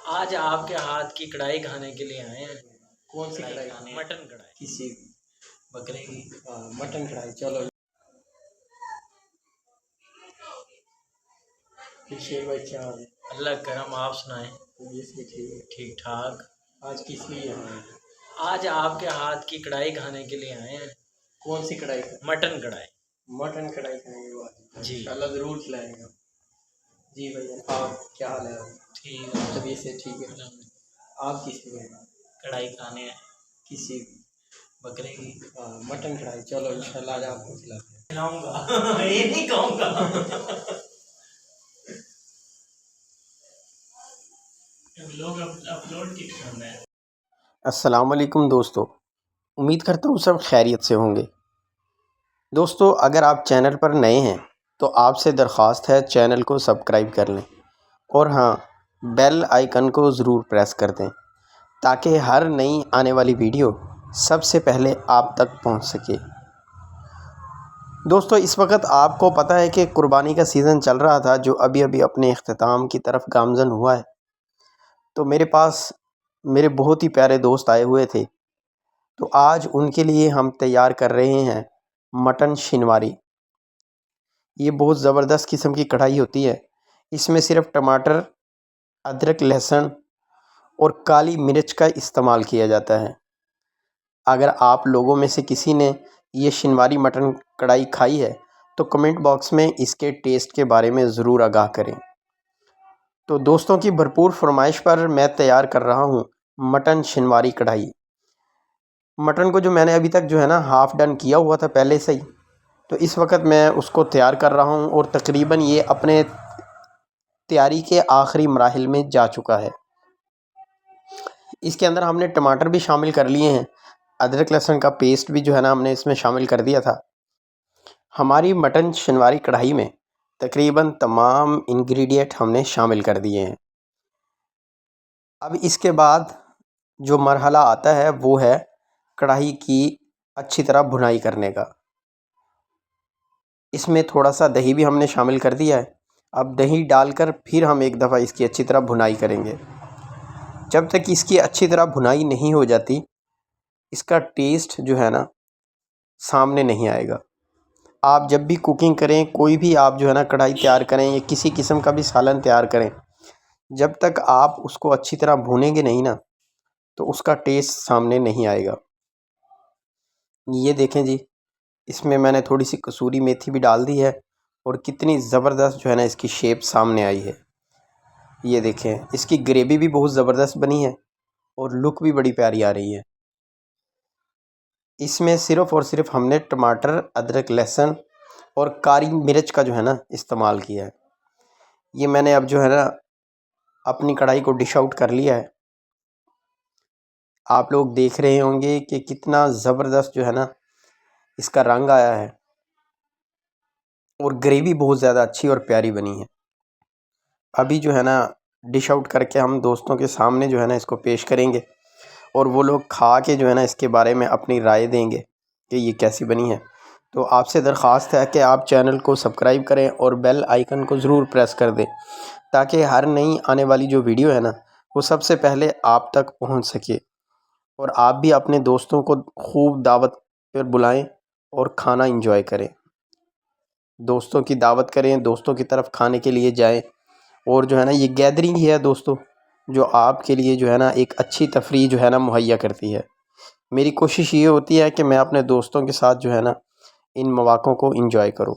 आज आपके हाथ की कढ़ाई खाने के लिए आए हैं। कौन सी कढ़ाई खाने? मटन कढ़ाई। किसी बकरे की। हाँ, मटन कढ़ाई। चलो शेर भाई क्या हाल है? अल्लाह करम, आप सुनाएं। ठीक ठाक। आज किस लिए यहाँ आए? आज आपके हाथ की कढ़ाई खाने के लिए आए हैं। कौन सी कढ़ाई? मटन कढ़ाई। मटन कढ़ाई खाएंगे आज जी। इंशाल्लाह ज़रूर खिलाएंगे। जी भैया, आप क्या हाल है? ठीक है। तबीयत से ठीक है? आप किस लिए हैं? कढ़ाई खाने हैं। किसी बकरे की। हाँ, मटन कढ़ाई। चलो इंशाल्लाह आज आपको खिलाते हैं। खिलाऊंगा ये नहीं कहूँगा। लोग अपलोड की करना है। अस्सलाम वालेकुम दोस्तों, उम्मीद करता हूँ सब खैरियत से होंगे। दोस्तों, अगर आप चैनल पर नए हैं तो आपसे दरख्वास्त है चैनल को सब्सक्राइब कर लें और हाँ, बेल आइकन को ज़रूर प्रेस कर दें ताकि हर नई आने वाली वीडियो सबसे पहले आप तक पहुंच सके। दोस्तों, इस वक्त आपको पता है कि कुर्बानी का सीज़न चल रहा था जो अभी अभी अपने इख्तिताम की तरफ गामज़न हुआ है। तो मेरे पास मेरे बहुत ही प्यारे दोस्त आए हुए थे, तो आज उनके लिए हम तैयार कर रहे हैं मटन शिनवारी। ये बहुत ज़बरदस्त किस्म की कढ़ाई होती है। इसमें सिर्फ टमाटर, अदरक, लहसुन और काली मिर्च का इस्तेमाल किया जाता है। अगर आप लोगों में से किसी ने ये शिनवारी मटन कढ़ाई खाई है तो कमेंट बॉक्स में इसके टेस्ट के बारे में ज़रूर आगाह करें। तो दोस्तों की भरपूर फरमाइश पर मैं तैयार कर रहा हूँ मटन शिनवारी कढ़ाई। मटन को जो मैंने अभी तक जो है ना हाफ़ डन किया हुआ था पहले से ही, तो इस वक्त मैं उसको तैयार कर रहा हूँ और तकरीबन ये अपने तैयारी के आखिरी मराहिल में जा चुका है। इसके अंदर हमने टमाटर भी शामिल कर लिए हैं, अदरक लहसुन का पेस्ट भी जो है ना हमने इसमें शामिल कर दिया था। हमारी मटन शिनवारी कढ़ाई में तकरीबन तमाम इंग्रेडिएंट हमने शामिल कर दिए हैं। अब इसके बाद जो मरहला आता है वो है कढ़ाई की अच्छी तरह भुनाई करने का। इसमें थोड़ा सा दही भी हमने शामिल कर दिया है। अब दही डालकर फिर हम एक दफ़ा इसकी अच्छी तरह भुनाई करेंगे। जब तक इसकी अच्छी तरह भुनाई नहीं हो जाती, इसका टेस्ट जो है ना सामने नहीं आएगा। आप जब भी कुकिंग करें, कोई भी आप जो है ना कढ़ाई तैयार करें या किसी किस्म का भी सालन तैयार करें, जब तक आप उसको अच्छी तरह भूनेंगे नहीं ना तो उसका टेस्ट सामने नहीं आएगा। ये देखें जी, इसमें मैंने थोड़ी सी कसूरी मेथी भी डाल दी है और कितनी ज़बरदस्त जो है ना इसकी शेप सामने आई है। ये देखें, इसकी ग्रेवी भी बहुत ज़बरदस्त बनी है और लुक भी बड़ी प्यारी आ रही है। इसमें सिर्फ़ और सिर्फ हमने टमाटर, अदरक, लहसुन और काली मिर्च का जो है ना इस्तेमाल किया है। ये मैंने अब जो है ना अपनी कढ़ाई को डिश आउट कर लिया है। आप लोग देख रहे होंगे कि कितना ज़बरदस्त जो है ना इसका रंग आया है और ग्रेवी बहुत ज़्यादा अच्छी और प्यारी बनी है। अभी जो है ना डिश आउट करके हम दोस्तों के सामने जो है ना इसको पेश करेंगे और वो लोग खा के जो है ना इसके बारे में अपनी राय देंगे कि ये कैसी बनी है। तो आपसे दरख्वास्त है कि आप चैनल को सब्सक्राइब करें और बेल आइकन को ज़रूर प्रेस कर दें ताकि हर नई आने वाली जो वीडियो है ना वो सबसे पहले आप तक पहुंच सके। और आप भी अपने दोस्तों को खूब दावत पर बुलाएं और खाना इंजॉय करें। दोस्तों की दावत करें, दोस्तों की तरफ खाने के लिए जाएं और जो है ना ये गैदरिंग ही है दोस्तों जो आपके लिए जो है ना एक अच्छी तफरीह जो है ना मुहैया करती है। मेरी कोशिश ये होती है कि मैं अपने दोस्तों के साथ जो है ना इन मौक़ों को इंजॉय करूँ।